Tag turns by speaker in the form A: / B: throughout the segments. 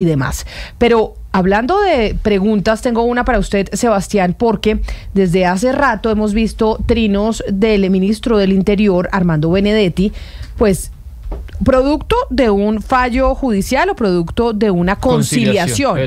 A: y demás. Pero hablando de preguntas, tengo una para usted, Sebastián, porque desde hace rato hemos visto trinos del ministro del Interior, Armando Benedetti, pues producto de un fallo judicial o producto de una conciliación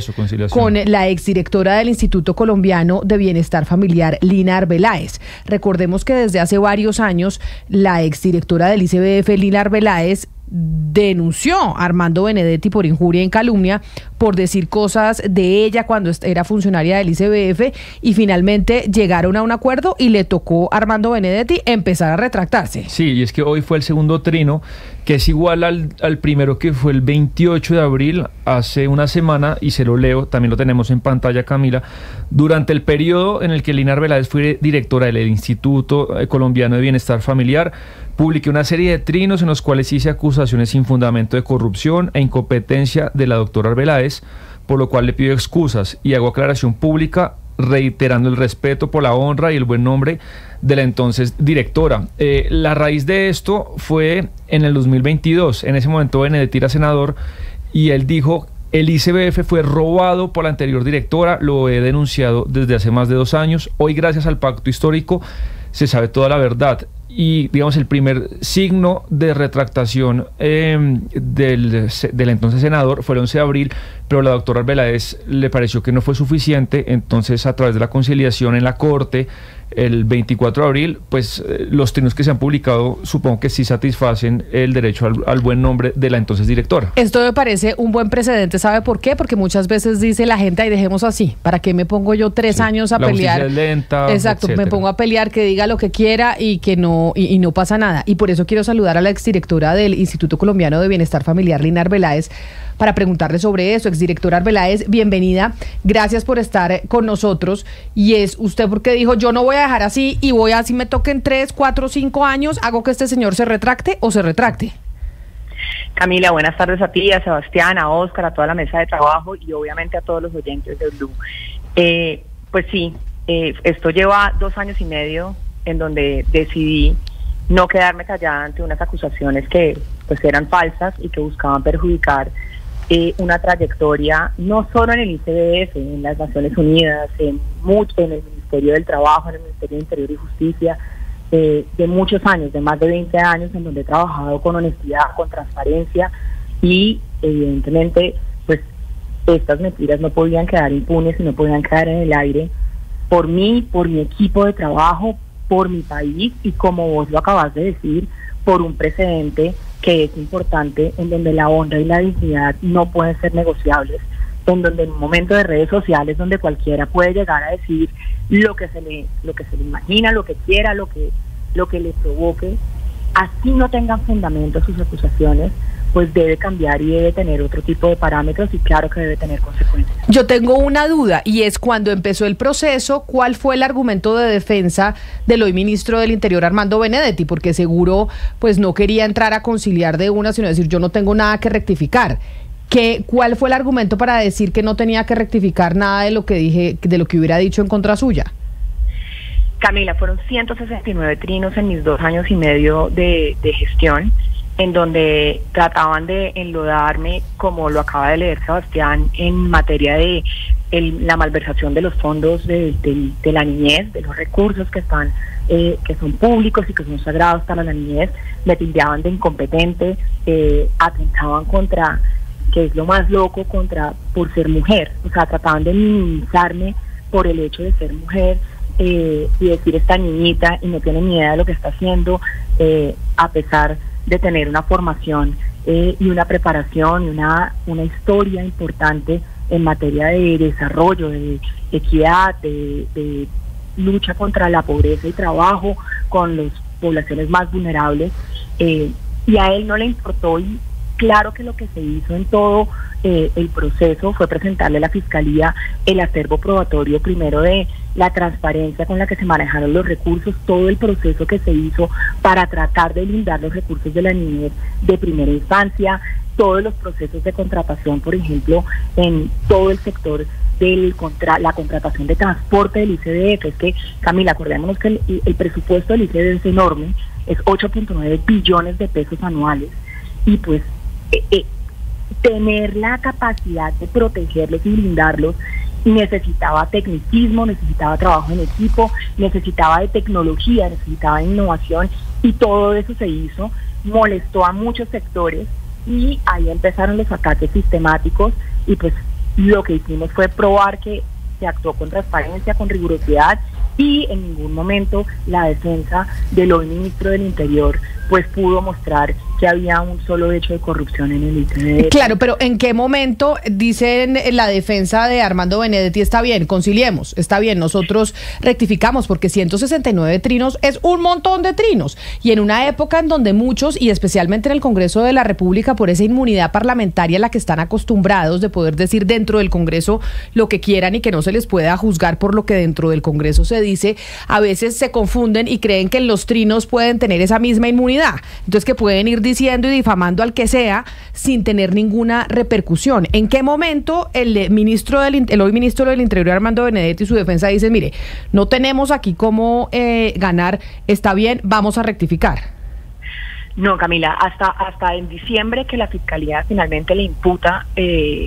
A: con la exdirectora del Instituto Colombiano de Bienestar Familiar, Lina Arbeláez. Recordemos que desde hace varios años la exdirectora del ICBF, Lina Arbeláez, denunció a Armando Benedetti por injuria en calumnia, por decir cosas de ella cuando era funcionaria del ICBF, y finalmente llegaron a un acuerdo y le tocó a Armando Benedetti empezar a retractarse.
B: Sí, y es que hoy fue el segundo trino, que es igual al primero, que fue el 28 de abril, hace una semana, y se lo leo, también lo tenemos en pantalla, Camila. Durante el periodo en el que Lina Arbeláez fue directora del Instituto Colombiano de Bienestar Familiar, publiqué una serie de trinos en los cuales hice acusaciones sin fundamento de corrupción e incompetencia de la doctora Arbeláez, por lo cual le pido excusas y hago aclaración pública reiterando el respeto por la honra y el buen nombre de la entonces directora. La raíz de esto fue en el 2022. En ese momento Benedetti era senador y él dijo: el ICBF fue robado por la anterior directora, lo he denunciado desde hace más de 2 años. Hoy, gracias al pacto histórico, se sabe toda la verdad. Y, digamos, el primer signo de retractación del entonces senador fue el 11 de abril, pero a la doctora Arbeláez le pareció que no fue suficiente. Entonces, a través de la conciliación en la Corte, el 24 de abril, pues los trinos que se han publicado supongo que sí satisfacen el derecho al buen nombre de la entonces directora.
A: Esto me parece un buen precedente. ¿Sabe por qué? Porque muchas veces dice la gente: ay, dejemos así, ¿para qué me pongo yo 3 años a pelear?
B: La justicia es lenta.
A: Exacto,
B: etcétera.
A: Me pongo a pelear, que diga lo que quiera y que no, y no pasa nada. Y por eso quiero saludar a la exdirectora del Instituto Colombiano de Bienestar Familiar, Lina Arbeláez, para preguntarle sobre eso. Exdirectora Arbeláez, bienvenida, gracias por estar con nosotros. Y es usted porque dijo: yo no voy a dejar así y voy así, me toquen 3, 4, 5 años, hago que este señor se retracte o se retracte.
C: Camila, buenas tardes a ti, a Sebastián, a Óscar, a toda la mesa de trabajo y obviamente a todos los oyentes de Blue. Pues sí, esto lleva 2 años y medio en donde decidí no quedarme callada ante unas acusaciones que pues eran falsas y que buscaban perjudicar una trayectoria no solo en el ICBF, en las Naciones Unidas, en el Ministerio del Trabajo, en el Ministerio de Interior y Justicia, de muchos años, de más de 20 años, en donde he trabajado con honestidad, con transparencia, y evidentemente pues estas mentiras no podían quedar impunes y no podían quedar en el aire por mí, por mi equipo de trabajo, por mi país y, como vos lo acabas de decir, por un precedente que es importante, en donde la honra y la dignidad no pueden ser negociables, en donde en un momento de redes sociales donde cualquiera puede llegar a decir lo que se le imagina, lo que quiera, lo que le provoque, así no tengan fundamento sus acusaciones, pues debe cambiar y debe tener otro tipo de parámetros, y claro que debe tener consecuencias.
A: Yo tengo una duda, y es: cuando empezó el proceso, ¿cuál fue el argumento de defensa del hoy ministro del Interior, Armando Benedetti? Porque seguro pues no quería entrar a conciliar de una, sino decir: yo no tengo nada que rectificar. ¿Cuál fue el argumento para decir que no tenía que rectificar nada de lo que dije, de lo que hubiera dicho en contra suya?
C: Camila, fueron 169 trinos en mis 2 años y medio de gestión, en donde trataban de enlodarme, como lo acaba de leer Sebastián, en materia de la malversación de los fondos de la niñez, de los recursos que son públicos y que son sagrados para la niñez. Me tildaban de incompetente, atentaban contra, que es lo más loco, por ser mujer. O sea, trataban de minimizarme por el hecho de ser mujer, y decir: esta niñita, y no tiene ni idea de lo que está haciendo, a pesar de tener una formación y una preparación, una historia importante en materia de desarrollo, de equidad, de lucha contra la pobreza y trabajo con las poblaciones más vulnerables, y a él no le importó. Y claro que lo que se hizo en todo el proceso fue presentarle a la Fiscalía el acervo probatorio, primero de la transparencia con la que se manejaron los recursos, todo el proceso que se hizo para tratar de blindar los recursos de la niñez de primera instancia, todos los procesos de contratación, por ejemplo, en todo el sector la contratación de transporte del ICBF. Es que, Camila, acordémonos que el presupuesto del ICBF es enorme, es 8.9 billones de pesos anuales, y pues tener la capacidad de protegerlos y blindarlos necesitaba tecnicismo, necesitaba trabajo en equipo, necesitaba de tecnología, necesitaba de innovación, y todo eso se hizo, molestó a muchos sectores y ahí empezaron los ataques sistemáticos, y pues lo que hicimos fue probar que se actuó con transparencia, con rigurosidad, y en ningún momento la defensa del hoy ministro del Interior pues pudo mostrar que había un solo hecho de corrupción en el ICBF.
A: Claro, pero ¿en qué momento dicen la defensa de Armando Benedetti está bien, conciliemos, está bien, nosotros rectificamos, porque 169 trinos es un montón de trinos, y en una época en donde muchos, y especialmente en el Congreso de la República, por esa inmunidad parlamentaria a la que están acostumbrados de poder decir dentro del Congreso lo que quieran y que no se les pueda juzgar por lo que dentro del Congreso se dice, a veces se confunden y creen que en los trinos pueden tener esa misma inmunidad, entonces que pueden ir diciendo y difamando al que sea sin tener ninguna repercusión. ¿En qué momento el hoy ministro del Interior, Armando Benedetti, y su defensa dicen, mire, no tenemos aquí cómo ganar, está bien, vamos a rectificar?
C: No, Camila, hasta en diciembre, que la Fiscalía finalmente le imputa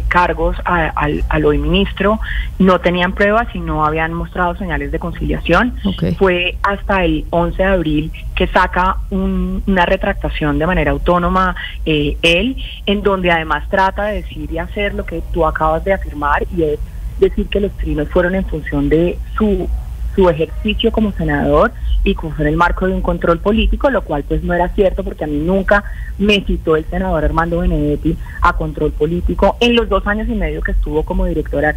C: cargos al hoy ministro, no tenían pruebas y no habían mostrado señales de conciliación.
A: Okay.
C: Fue hasta el 11 de abril que saca una retractación de manera autónoma él, en donde además trata de decir y hacer lo que tú acabas de afirmar, y es decir que los trinos fueron en función de su ejercicio como senador y como en el marco de un control político, lo cual pues no era cierto, porque a mí nunca me citó el senador Armando Benedetti a control político en los 2 años y medio que estuve como directora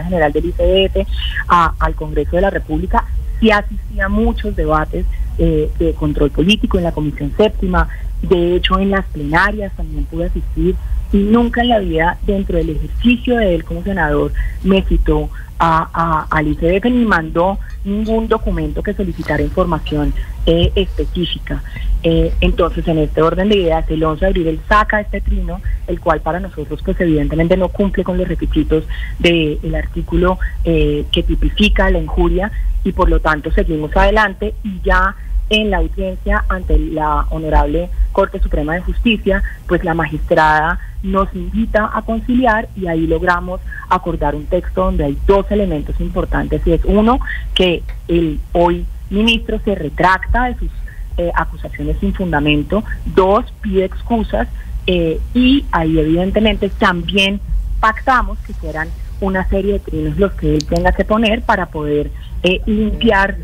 C: general del ICBF al Congreso de la República. Sí asistí a muchos debates de control político en la Comisión Séptima, de hecho en las plenarias también pude asistir, y nunca en la vida, dentro del ejercicio de él como senador, me citó al ICBF ni mandó ningún documento que solicitara información específica. Entonces, en este orden de ideas, el 11 de abril él saca este trino, el cual para nosotros pues evidentemente no cumple con los requisitos del artículo que tipifica la injuria, y por lo tanto seguimos adelante, y ya en la audiencia ante la Honorable Corte Suprema de Justicia, pues la magistrada nos invita a conciliar, y ahí logramos acordar un texto donde hay 2 elementos importantes, y es uno, que el hoy ministro se retracta de sus acusaciones sin fundamento; 2, pide excusas, y ahí evidentemente también pactamos que fueran una serie de trinos los que él tenga que poner para poder limpiar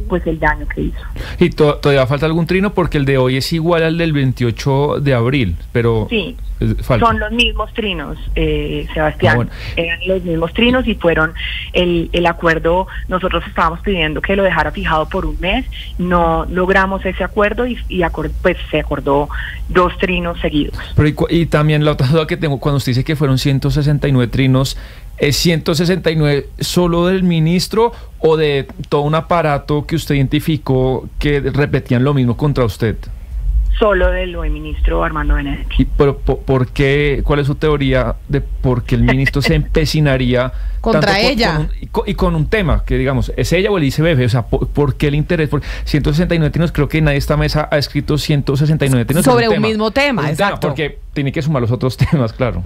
C: pues el daño que hizo.
B: Y todavía falta algún trino, porque el de hoy es igual al del 28 de abril, pero
C: sí,
B: falta.
C: Son los mismos trinos, Sebastián.
B: Bueno.
C: Eran los mismos trinos, y fueron el acuerdo. Nosotros estábamos pidiendo que lo dejara fijado por un mes, no logramos ese acuerdo, pues se acordó 2 trinos seguidos.
B: Pero y también la otra duda que tengo, cuando usted dice que fueron 169 trinos, ¿es 169 solo del ministro o de todo un aparato que usted identificó que repetían lo mismo contra usted?
C: Solo del hoy ministro Armando Benedetti.
B: Pero ¿por qué? ¿Cuál es su teoría de por qué el ministro se empecinaría
A: contra ella?
B: Con un tema que, digamos, ¿es ella o el ICBF? O sea, ¿por qué el interés? Por 169 trinos, creo que nadie en esta mesa ha escrito 169 trinos
A: sobre un mismo tema, exacto.
B: Porque tiene que sumar los otros temas, claro.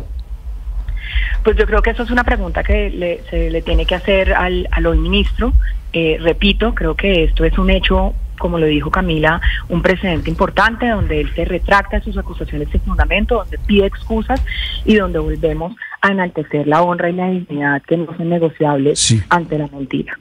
C: Pues yo creo que eso es una pregunta que se le tiene que hacer al hoy ministro. Repito, creo que esto es un hecho, como lo dijo Camila, un precedente importante, donde él se retracta de sus acusaciones sin fundamento, donde pide excusas, y donde volvemos a enaltecer la honra y la dignidad, que no son negociables ante la mentira.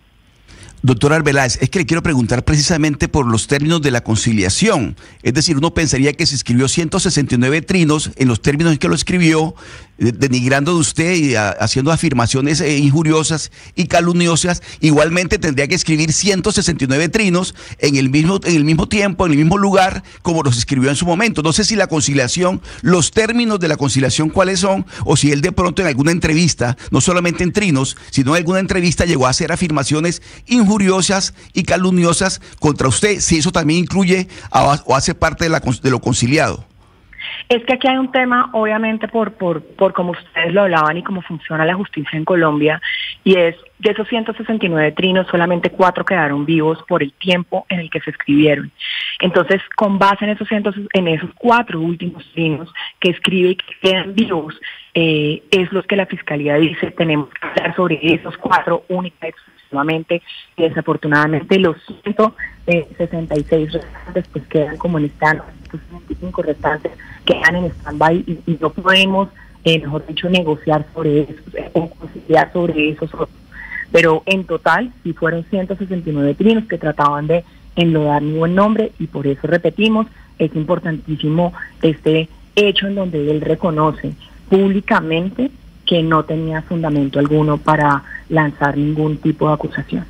D: Doctora Arbeláez, es que le quiero preguntar precisamente por los términos de la conciliación. Es decir, uno pensaría que se escribió 169 trinos en los términos en que lo escribió, denigrando de usted y haciendo afirmaciones injuriosas y calumniosas. Igualmente tendría que escribir 169 trinos en el mismo tiempo, en el mismo lugar, como los escribió en su momento. No sé si la conciliación, los términos de la conciliación cuáles son, o si él de pronto en alguna entrevista, no solamente en trinos, sino en alguna entrevista llegó a hacer afirmaciones injuriosas y calumniosas contra usted, si eso también incluye o hace parte de lo conciliado.
C: Es que aquí hay un tema, obviamente, por como ustedes lo hablaban y cómo funciona la justicia en Colombia, y es de esos 169 trinos, solamente 4 quedaron vivos por el tiempo en el que se escribieron. Entonces, con base en esos 4 últimos trinos que escribe y que quedan vivos, es lo que la Fiscalía dice, tenemos que hablar sobre esos 4 únicamente, exclusivamente, y desafortunadamente los 166 restantes pues quedan como en stand, 165 restantes quedan en stand-by y no podemos, mejor dicho, negociar sobre eso o conciliar sobre esos otros. Pero en total sí fueron 169 trinos que trataban de enlodar mi buen nombre, y por eso repetimos, es importantísimo este hecho en donde él reconoce públicamente que no tenía fundamento alguno para lanzar ningún tipo de acusación.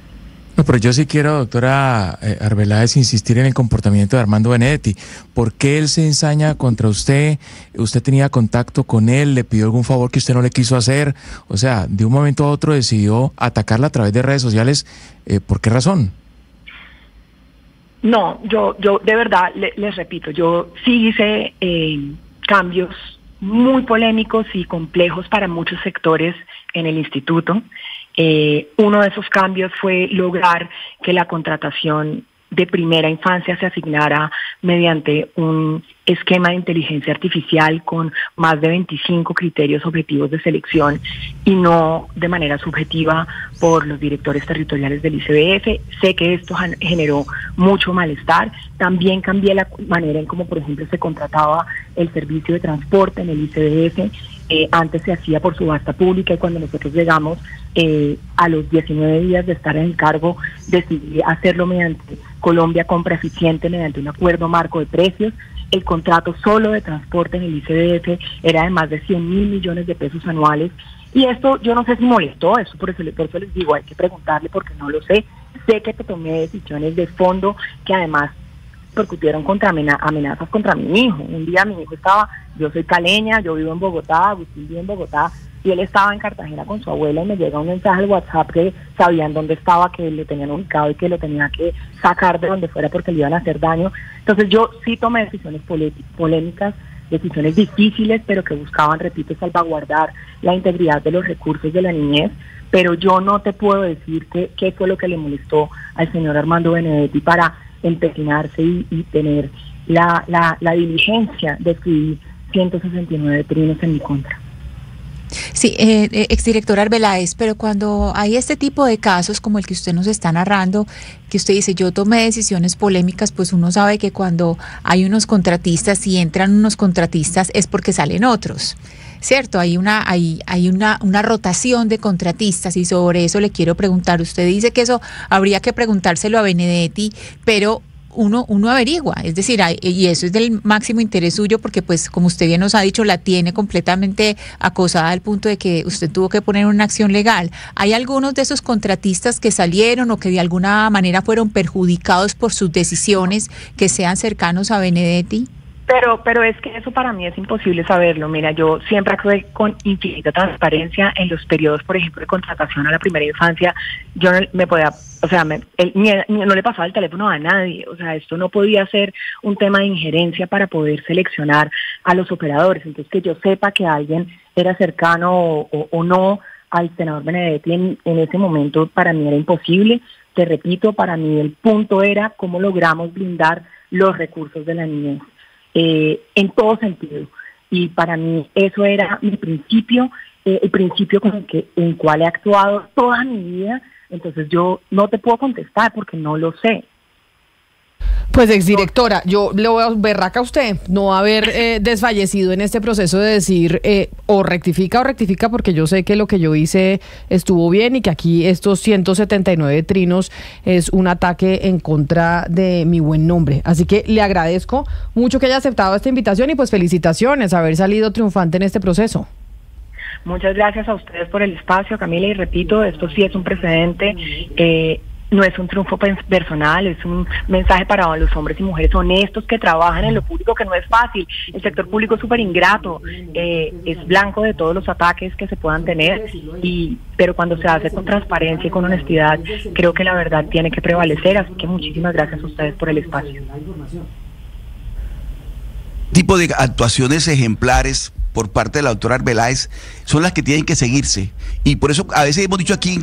E: No, pero yo sí quiero, doctora Arbeláez, insistir en el comportamiento de Armando Benedetti. ¿Por qué él se ensaña contra usted? ¿Usted tenía contacto con él? ¿Le pidió algún favor que usted no le quiso hacer? O sea, de un momento a otro decidió atacarla a través de redes sociales. ¿Por qué razón?
C: No, yo de verdad les repito, yo sí hice cambios muy polémicos y complejos para muchos sectores en el instituto. Uno de esos cambios fue lograr que la contratación de primera infancia se asignara mediante un esquema de inteligencia artificial con más de 25 criterios objetivos de selección y no de manera subjetiva por los directores territoriales del ICBF. Sé que esto generó mucho malestar. También cambié la manera en cómo, por ejemplo, se contrataba el servicio de transporte en el ICBF. Antes se hacía por subasta pública y cuando nosotros llegamos a los 19 días de estar en el cargo, decidí hacerlo mediante Colombia Compra Eficiente, mediante un acuerdo marco de precios. El contrato solo de transporte en el ICBF era de más de 100.000 millones de pesos anuales, y esto yo no sé si molestó, eso por eso les digo, hay que preguntarle porque no lo sé. Sé que tomé decisiones de fondo que además percutieron contra amenazas contra mi hijo. Un día mi hijo yo soy caleña, yo vivo en Bogotá, Agustín vive en Bogotá, y él estaba en Cartagena con su abuela y me llega un mensaje al WhatsApp que sabían dónde estaba, que lo tenían ubicado y que lo tenía que sacar de donde fuera porque le iban a hacer daño. Entonces yo sí tomé decisiones polémicas, decisiones difíciles, pero que buscaban, repito, salvaguardar la integridad de los recursos de la niñez. Pero yo no te puedo decir qué fue lo que le molestó al señor Armando Benedetti para empecinarse y tener la diligencia de escribir 169 trinos en mi contra.
F: Sí, exdirectora Arbeláez, pero cuando hay este tipo de casos como el que usted nos está narrando, que usted dice, yo tomé decisiones polémicas, pues uno sabe que cuando hay unos contratistas y entran unos contratistas es porque salen otros, ¿cierto? Hay una rotación de contratistas y sobre eso le quiero preguntar. Usted dice que eso habría que preguntárselo a Benedetti, pero uno averigua, es decir, y eso es del máximo interés suyo porque pues como usted bien nos ha dicho, la tiene completamente acosada al punto de que usted tuvo que poner una acción legal. ¿Hay algunos de esos contratistas que salieron o que de alguna manera fueron perjudicados por sus decisiones que sean cercanos a Benedetti?
C: Pero es que eso para mí es imposible saberlo. Mira, yo siempre actué con infinita transparencia en los periodos, por ejemplo, de contratación a la primera infancia. Yo no me podía, o sea, no le pasaba el teléfono a nadie. O sea, esto no podía ser un tema de injerencia para poder seleccionar a los operadores. Entonces, que yo sepa que alguien era cercano o no al senador Benedetti en ese momento, para mí era imposible. Te repito, para mí el punto era cómo logramos blindar los recursos de la niñez. En todo sentido, y para mí eso era mi principio, el principio con el cual he actuado toda mi vida. Entonces yo no te puedo contestar porque no lo sé.
A: Pues exdirectora, yo le voy a berraca a usted no haber desfallecido en este proceso de decir o rectifica porque yo sé que lo que yo hice estuvo bien y que aquí estos 179 trinos es un ataque en contra de mi buen nombre. Así que le agradezco mucho que haya aceptado esta invitación y pues felicitaciones haber salido triunfante en este proceso.
C: Muchas gracias a ustedes por el espacio, Camila, y repito, esto sí es un precedente. No es un triunfo personal, es un mensaje para los hombres y mujeres honestos que trabajan en lo público, que no es fácil. El sector público es súper ingrato, es blanco de todos los ataques que se puedan tener, pero cuando se hace con transparencia y con honestidad, creo que la verdad tiene que prevalecer. Así que muchísimas gracias a ustedes por el espacio.
D: Tipo de actuaciones ejemplares por parte de la doctora Arbeláez son las que tienen que seguirse. Y por eso a veces hemos dicho aquí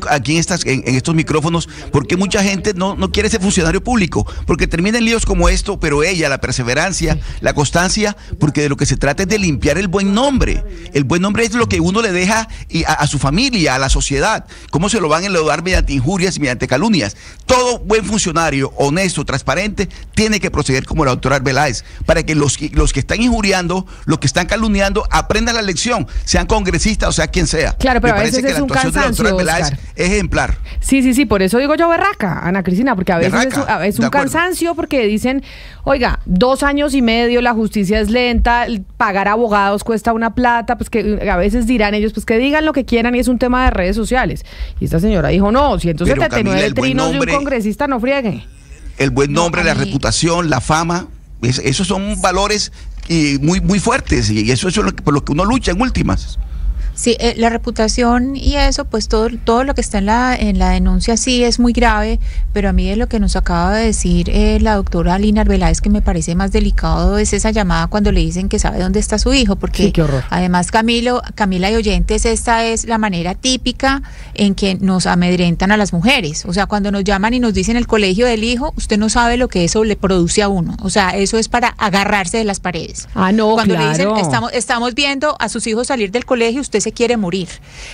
D: en estos micrófonos, porque mucha gente no quiere ser funcionario público, porque termina en líos como esto, pero ella, la perseverancia, la constancia, porque de lo que se trata es de limpiar el buen nombre. El buen nombre es lo que uno le deja a su familia, a la sociedad. ¿Cómo se lo van a enlodar mediante injurias y mediante calumnias? Todo buen funcionario, honesto, transparente, tiene que proceder como la doctora Arbeláez, para que los que están injuriando, los que están calumniando, aprendan la lección, sean congresistas o sea quien sea.
A: Claro, pero
D: me
A: a
D: parece
A: veces
D: que
A: es
D: la
A: un
D: actuación de la doctora
A: cansancio,
D: Arbeláez
A: Oscar.
D: es ejemplar.
A: Sí, por eso digo yo berraca, Ana Cristina, porque a veces
D: Berraca,
A: es
D: de
A: un
D: acuerdo.
A: cansancio, porque dicen, oiga, 2 años y medio, la justicia es lenta, pagar abogados cuesta una plata, pues que a veces dirán ellos, pues que digan lo que quieran y es un tema de redes sociales. Y esta señora dijo, no, 179
D: Pero, Camila, el buen
A: trinos de un
D: nombre,
A: congresista, no friegue.
D: El buen nombre, la
F: a mí-
D: reputación, la fama, esos son valores muy fuertes, y eso es por lo que uno lucha en últimas.
F: Sí, la reputación y eso, pues todo lo que está en la denuncia sí es muy grave, pero a mí de lo que nos acaba de decir la doctora Lina Arbeláez, que me parece más delicado, es esa llamada cuando le dicen que sabe dónde está su hijo, porque
A: Sí, qué horror.
F: además Camila y oyentes, esta es la manera típica en que nos amedrentan a las mujeres. O sea, cuando nos llaman y nos dicen el colegio del hijo, usted no sabe lo que eso le produce a uno. O sea, eso es para agarrarse de las paredes.
A: Ah, no,
F: Cuando
A: claro.
F: le dicen, estamos viendo a sus hijos salir del colegio, usted se quiere morir.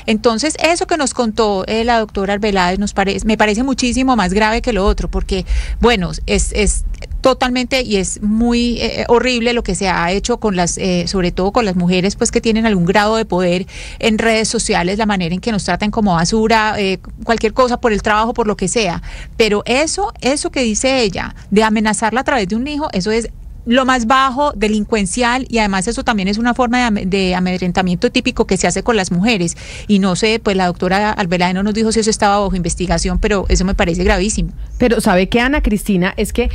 F: Entonces, eso que nos contó la doctora Arbeláez me parece muchísimo más grave que lo otro, porque, bueno, es totalmente y es muy horrible lo que se ha hecho con sobre todo con las mujeres, pues que tienen algún grado de poder en redes sociales, la manera en que nos tratan como basura, cualquier cosa por el trabajo, por lo que sea. Pero eso que dice ella, de amenazarla a través de un hijo, eso es lo más bajo, delincuencial, y además eso también es una forma de amedrentamiento típico que se hace con las mujeres. Y no sé, pues la doctora Arbeláez no nos dijo si eso estaba bajo investigación, pero eso me parece gravísimo.
A: Pero ¿sabe qué, Ana Cristina? Es que,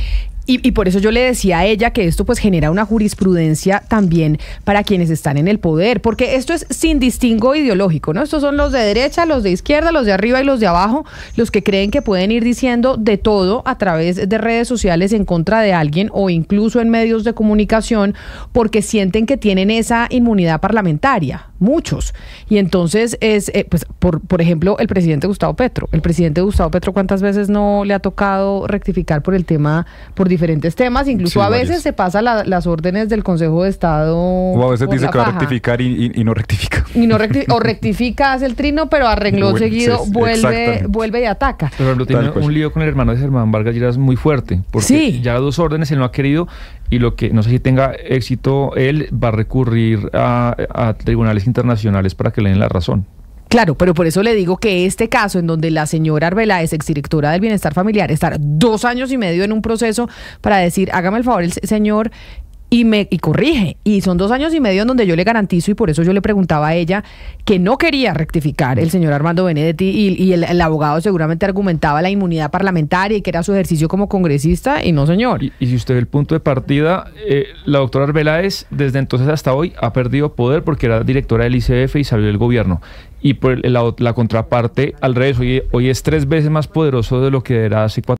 A: y por eso yo le decía a ella que esto pues genera una jurisprudencia también para quienes están en el poder, porque esto es sin distingo ideológico, ¿no? Estos son los de derecha, los de izquierda, los de arriba y los de abajo, los que creen que pueden ir diciendo de todo a través de redes sociales en contra de alguien o incluso en medios de comunicación, porque sienten que tienen esa inmunidad parlamentaria, muchos. Y entonces es, pues, por ejemplo, el presidente Gustavo Petro. El presidente Gustavo Petro, ¿cuántas veces no le ha tocado rectificar por el tema, por diferentes temas? Incluso
G: Sí,
A: a veces
G: varios.
A: se pasa las órdenes del Consejo de Estado.
G: O a veces
A: por
G: dice
A: la
G: que va a
A: faja.
G: rectificar y no rectifica.
A: Y no o rectifica, hace el trino, pero a renglón
G: Bueno,
A: seguido
G: sí,
A: vuelve
G: exactamente.
A: y ataca.
B: Por ejemplo, tiene
G: Tal cual.
B: un lío con el hermano de Germán Vargas Lleras muy fuerte, porque
A: Sí.
B: ya 2 órdenes él no ha querido, y lo que no sé si tenga éxito, él va a recurrir a tribunales internacionales para que le den la razón.
A: Claro, pero por eso le digo que este caso en donde la señora Arbeláez, exdirectora del Bienestar Familiar, estar 2 años y medio en un proceso para decir, hágame el favor el señor y corrige. Y son 2 años y medio en donde yo le garantizo, y por eso yo le preguntaba a ella que no quería rectificar el señor Armando Benedetti, y el abogado seguramente argumentaba la inmunidad parlamentaria y que era su ejercicio como congresista, y no, señor.
B: Y si usted ve el punto de partida, la doctora Arbeláez desde entonces hasta hoy ha perdido poder porque era directora del ICF y salió del gobierno. Y por la contraparte, al revés, hoy es 3 veces más poderoso de lo que era hace 4